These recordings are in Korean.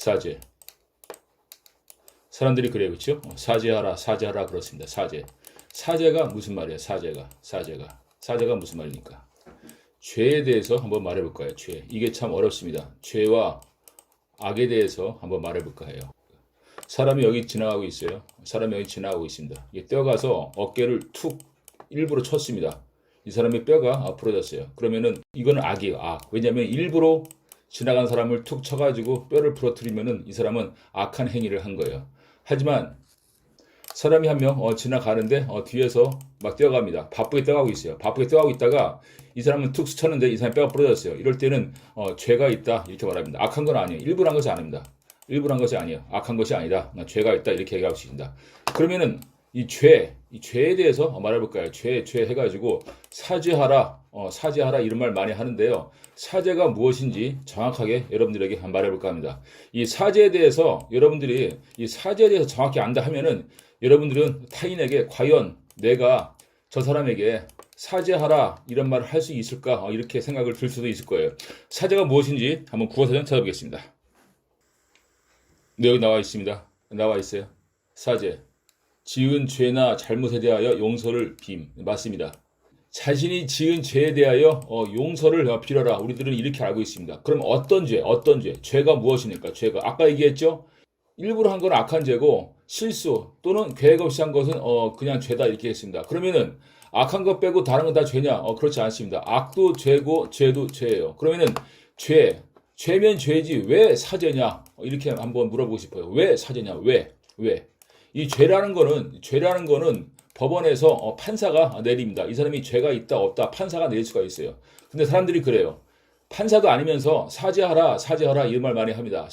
사죄. 사람들이 그래요, 그렇죠? 사죄하라, 사죄하라 그렇습니다. 사죄. 사죄가 무슨 말이에요? 사죄가 무슨 말입니까? 죄에 대해서 한번 말해볼까요? 죄. 이게 참 어렵습니다. 죄와 악에 대해서 한번 말해볼까 해요. 사람이 여기 지나가고 있어요. 사람이 여기 지나가고 있습니다. 이게 뛰어가서 어깨를 툭 일부러 쳤습니다. 이 사람의 뼈가 부러졌어요. 그러면은 이거는 악이에요. 악. 왜냐하면 일부러 지나간 사람을 툭 쳐가지고 뼈를 부러뜨리면은 이 사람은 악한 행위를 한 거예요. 하지만 사람이 한 명 지나가는데 뒤에서 막 뛰어갑니다. 바쁘게 뛰어가고 있어요. 바쁘게 뛰어가고 있다가 이 사람은 툭 스쳤는데 이 사람 뼈가 부러졌어요. 이럴 때는 죄가 있다 이렇게 말합니다. 악한 건 아니에요. 일부러 한 것이 아닙니다. 일부러 한 것이 아니에요. 악한 것이 아니다. 죄가 있다 이렇게 얘기할 수 있습니다. 그러면은 이 죄에 대해서 말해볼까요? 죄 해가지고 사죄하라, 사죄하라 이런 말 많이 하는데요. 사죄가 무엇인지 정확하게 여러분들에게 한번 말해볼까 합니다. 이 사죄에 대해서 여러분들이 이 사죄에 대해서 정확히 안다 하면은 여러분들은 타인에게 과연 내가 저 사람에게 사죄하라 이런 말을 할 수 있을까 이렇게 생각을 들 수도 있을 거예요. 사죄가 무엇인지 한번 국어사전 찾아보겠습니다. 네, 여기 나와 있습니다. 나와 있어요. 사죄. 지은 죄나 잘못에 대하여 용서를 빔. 맞습니다. 자신이 지은 죄에 대하여 용서를 빌어라. 우리들은 이렇게 알고 있습니다. 그럼 어떤 죄? 죄가 무엇입니까? 죄가. 아까 얘기했죠? 일부러 한 건 악한 죄고 실수 또는 계획 없이 한 것은 그냥 죄다 이렇게 했습니다. 그러면은 악한 것 빼고 다른 건 다 죄냐? 그렇지 않습니다. 악도 죄고 죄도 죄예요. 그러면은 죄면 죄지 왜 사죄냐? 이렇게 한번 물어보고 싶어요. 왜 사죄냐? 왜? 이 죄라는 거는 법원에서 판사가 내립니다. 이 사람이 죄가 있다 없다 판사가 내릴 수가 있어요. 근데 사람들이 그래요. 판사도 아니면서 사죄하라 이런 말 많이 합니다.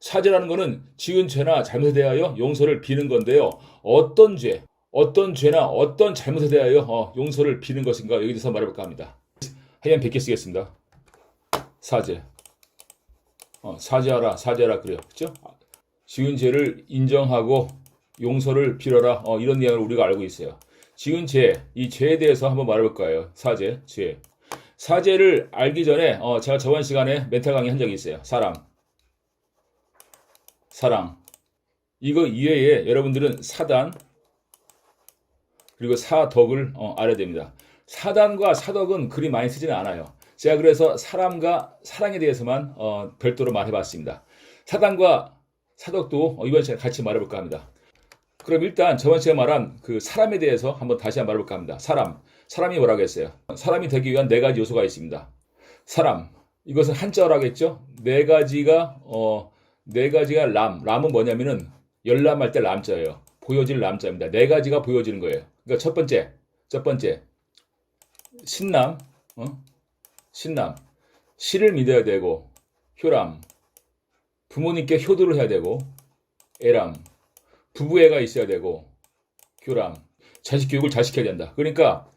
사죄라는 거는 지은 죄나 잘못에 대하여 용서를 비는 건데요. 어떤 죄나 어떤 잘못에 대하여 용서를 비는 것인가 여기 대해서 말해볼까 합니다. 하얀 100개 쓰겠습니다. 사죄. 사죄하라 그래요. 그렇죠? 지은 죄를 인정하고 용서를 빌어라. 이런 내용을 우리가 알고 있어요. 지은 죄, 이 죄에 대해서 한번 말해볼까요? 사죄, 죄. 사죄를 알기 전에 제가 저번 시간에 멘탈 강의 한 적이 있어요. 사랑. 이거 이외에 여러분들은 사단 그리고 사덕을 알아야 됩니다. 사단과 사덕은 그리 많이 쓰지는 않아요. 제가 그래서 사람과 사랑에 대해서만 별도로 말해봤습니다. 사단과 사덕도 이번 시간에 같이 말해볼까 합니다. 그럼 일단 저번 시간에 말한 그 사람에 대해서 한번 다시 한번 말해볼까 합니다. 사람이 뭐라고 했어요? 사람이 되기 위한 네 가지 요소가 있습니다. 사람, 이것은 한자어로 하겠죠? 네 가지가 람은 뭐냐면은 열람할 때 람자예요. 보여질 람자입니다. 네 가지가 보여지는 거예요. 그러니까 첫 번째 신남, 시를 믿어야 되고, 효람, 부모님께 효도를 해야 되고, 애람, 부부애가 있어야 되고, 교람, 자식 교육을 잘 시켜야 된다. 그러니까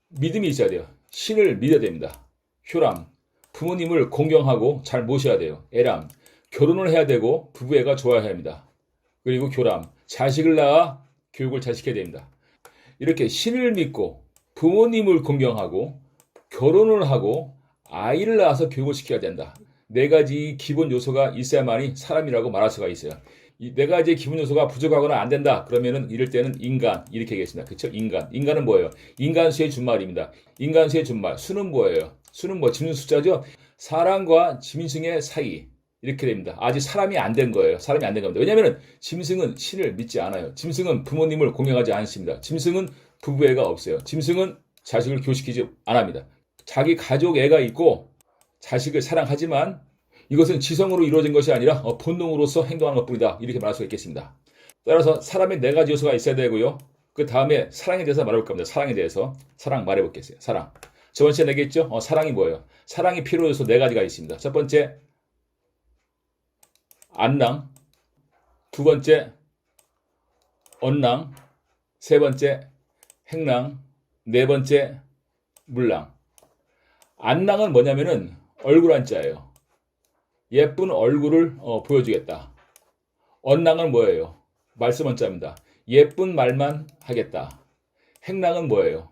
믿음이 있어야 돼요. 신을 믿어야 됩니다. 효람, 부모님을 공경하고 잘 모셔야 돼요. 애람, 결혼을 해야 되고 부부애가 좋아야 합니다. 그리고 교람, 자식을 낳아 교육을 잘 시켜야 됩니다. 이렇게 신을 믿고 부모님을 공경하고 결혼을 하고 아이를 낳아서 교육을 시켜야 된다. 네 가지 기본 요소가 있어야만이 사람이라고 말할 수가 있어요. 이 네 가지의 기본 요소가 부족하거나 안 된다. 그러면은 이럴 때는 인간 이렇게 얘기했습니다. 그렇죠? 인간은 뭐예요? 인간수의 준말입니다. 인간수의 준말. 수는 뭐예요? 수는 짐승 숫자죠? 사람과 짐승의 사이 이렇게 됩니다. 아직 사람이 안 된 거예요. 사람이 안 된 겁니다. 왜냐하면 짐승은 신을 믿지 않아요. 짐승은 부모님을 공경하지 않습니다. 짐승은 부부애가 없어요. 짐승은 자식을 교육시키지 않습니다. 자기 가족 애가 있고 자식을 사랑하지만 이것은 지성으로 이루어진 것이 아니라 본능으로서 행동하는 것뿐이다. 이렇게 말할 수가 있겠습니다. 따라서 사람의 네 가지 요소가 있어야 되고요. 그 다음에 사랑에 대해서 말해볼 겁니다. 사랑에 대해서 사랑 말해볼겠어요. 사랑. 저번 시간에 얘기했죠? 사랑이 뭐예요? 사랑이 필요 요소 네 가지가 있습니다. 첫 번째 안랑, 두 번째 언랑, 세 번째 행랑, 네 번째 물랑. 안랑은 뭐냐면은 얼굴 한자예요. 예쁜 얼굴을 보여주겠다. 언랑은 뭐예요? 말씀 한자입니다. 예쁜 말만 하겠다. 행랑은 뭐예요?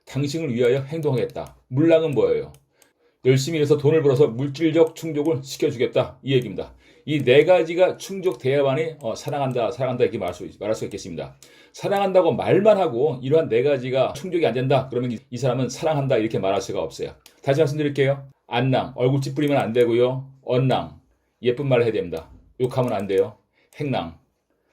당신을 위하여 행동하겠다. 물랑은 뭐예요? 열심히 일해서 돈을 벌어서 물질적 충족을 시켜주겠다. 이 얘기입니다. 이 네 가지가 충족돼야만이 사랑한다, 사랑한다 이렇게 말할 수 있겠습니다. 사랑한다고 말만 하고 이러한 네 가지가 충족이 안 된다. 그러면 이 사람은 사랑한다 이렇게 말할 수가 없어요. 다시 말씀드릴게요. 안랑, 얼굴 찌푸리면 안 되고요. 언랑, 예쁜 말을 해야 됩니다. 욕하면 안 돼요. 행랑,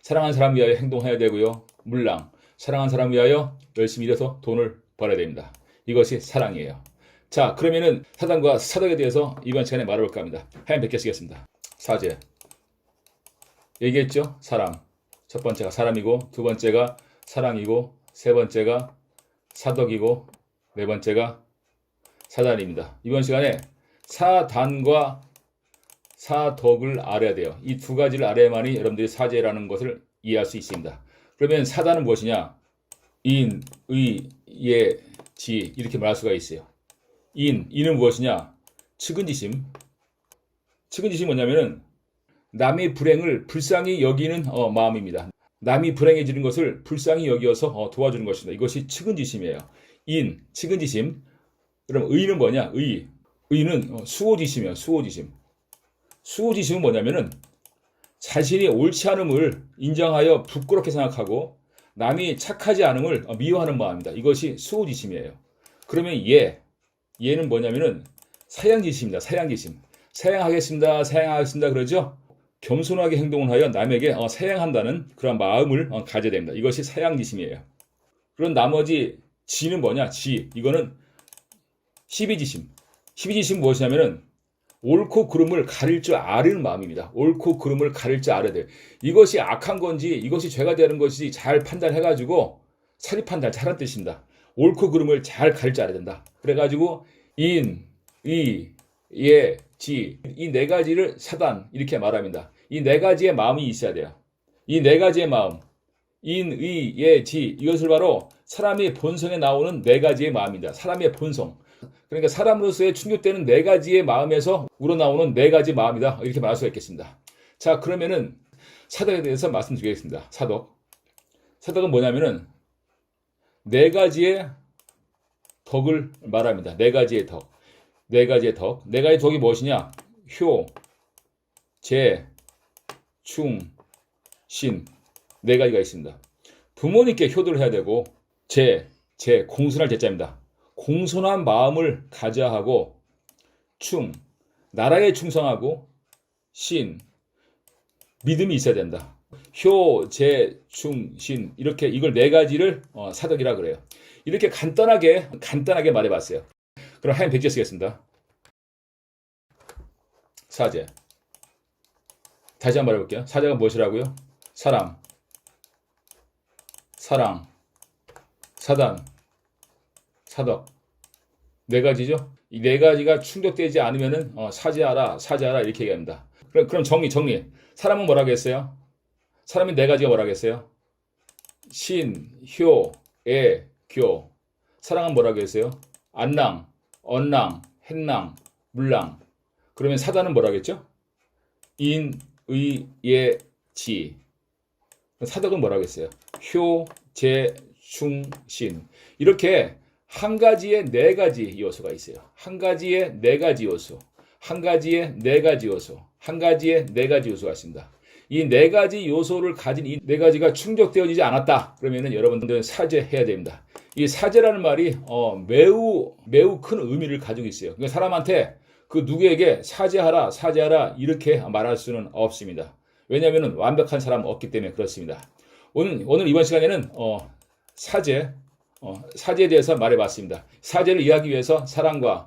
사랑하는 사람 위하여 행동해야 되고요. 물랑, 사랑하는 사람 위하여 열심히 일해서 돈을 벌어야 됩니다. 이것이 사랑이에요. 자, 그러면은 사단과 사덕에 대해서 이번 시간에 말해볼까 합니다. 하얀 100개 쓰겠습니다. 사제. 얘기했죠? 사람. 첫 번째가 사람이고, 두 번째가 사랑이고, 세 번째가 사덕이고, 네 번째가 사단입니다. 이번 시간에 사단과 사덕을 알아야 돼요. 이 두 가지를 알아야만이 여러분들이 사제라는 것을 이해할 수 있습니다. 그러면 사단은 무엇이냐? 인, 의, 예, 지 이렇게 말할 수가 있어요. 인은 무엇이냐? 측은지심. 측은지심이 뭐냐면은 남의 불행을 불쌍히 여기는 마음입니다. 남이 불행해지는 것을 불쌍히 여기어서 도와주는 것입니다. 이것이 측은지심이에요. 인, 측은지심. 그럼 의는 뭐냐? 의는 수호지심이에요. 수호지심. 수호지심은 뭐냐면은 자신이 옳지 않음을 인정하여 부끄럽게 생각하고 남이 착하지 않음을 미워하는 마음입니다. 이것이 수호지심이에요. 그러면 예는 뭐냐면은 사양지심입니다. 사양지심. 사양하겠습니다. 그러죠? 겸손하게 행동을 하여 남에게 사양한다는 그런 마음을 가져야 됩니다. 이것이 사양지심이에요. 그런 나머지 지는 뭐냐? 이거는 시비지심. 시비지심은 무엇이냐면은 옳고 그름을 가릴 줄 아는 마음입니다. 옳고 그름을 가릴 줄 알아야 돼요. 이것이 악한 건지 이것이 죄가 되는 것이 잘 판단해가지고 사리 판단 잘한 뜻입니다. 옳고 그름을 잘 가릴 줄 알아야 된다. 그래가지고 인, 의, 예, 지 이 네 가지를 사단 이렇게 말합니다. 이 네 가지의 마음이 있어야 돼요. 이 네 가지의 마음 인, 의, 예, 지 이것을 바로 사람의 본성에 나오는 네 가지의 마음입니다. 사람의 본성. 그러니까 사람으로서의 충족되는 네 가지의 마음에서 우러나오는 네 가지 마음이다. 이렇게 말할 수가 있겠습니다. 자, 그러면은 사덕에 대해서 말씀드리겠습니다. 사덕. 사덕은 뭐냐면은 네 가지의 덕을 말합니다. 네 가지의 덕. 네 가지의 덕. 네 가지의 덕이 무엇이냐? 효, 재, 충, 신. 네 가지가 있습니다. 부모님께 효도를 해야 되고, 공손할 제자입니다. 공손한 마음을 가져야 하고, 나라에 충성하고, 신, 믿음이 있어야 된다. 효, 재, 충, 신 이렇게 이걸 네 가지를 사덕이라 그래요. 이렇게 간단하게 말해봤어요. 그럼 하얀 100개 쓰겠습니다. 사제. 다시 한번 말해볼게요. 사제가 무엇이라고요? 사람, 사랑, 사단, 사덕. 네 가지죠? 이 네 가지가 충족되지 않으면은 사제하라 이렇게 얘기합니다. 그럼 정리. 사람은 뭐라고 했어요? 사람이 네 가지가 뭐라고 했어요? 신, 효, 애, 교. 사랑은 뭐라고 했어요? 안랑, 언랑, hen랑, 물랑. 그러면 사단은 뭐라고 했죠? 인, 의, 예, 지. 사덕은 뭐라고 했어요? 효, 재, 충, 신. 이렇게 한 가지에 네 가지 요소가 있어요. 한 가지에 네 가지 요소. 한 가지에 네 가지 요소. 한 가지에 네 가지 요소가 있습니다. 이 네 가지 요소를 가진 이 네 가지가 충족되어지지 않았다. 그러면은 여러분들은 사죄해야 됩니다. 이 사죄라는 말이 매우 큰 의미를 가지고 있어요. 그러니까 사람한테 그 누구에게 사죄하라 이렇게 말할 수는 없습니다. 왜냐하면 완벽한 사람은 없기 때문에 그렇습니다. 오늘 이번 시간에는 사죄에 대해서 말해봤습니다. 사죄를 이해하기 위해서 사랑과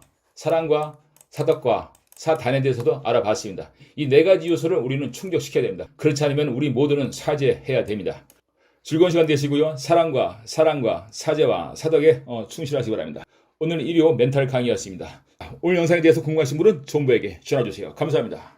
사덕과 사단에 대해서도 알아봤습니다. 이 네 가지 요소를 우리는 충족시켜야 됩니다. 그렇지 않으면 우리 모두는 사죄해야 됩니다. 즐거운 시간 되시고요. 사랑과 사죄와 사덕에 충실하시기 바랍니다. 오늘 일요 멘탈 강의였습니다. 오늘 영상에 대해서 궁금하신 분은 정보에게 전화주세요. 감사합니다.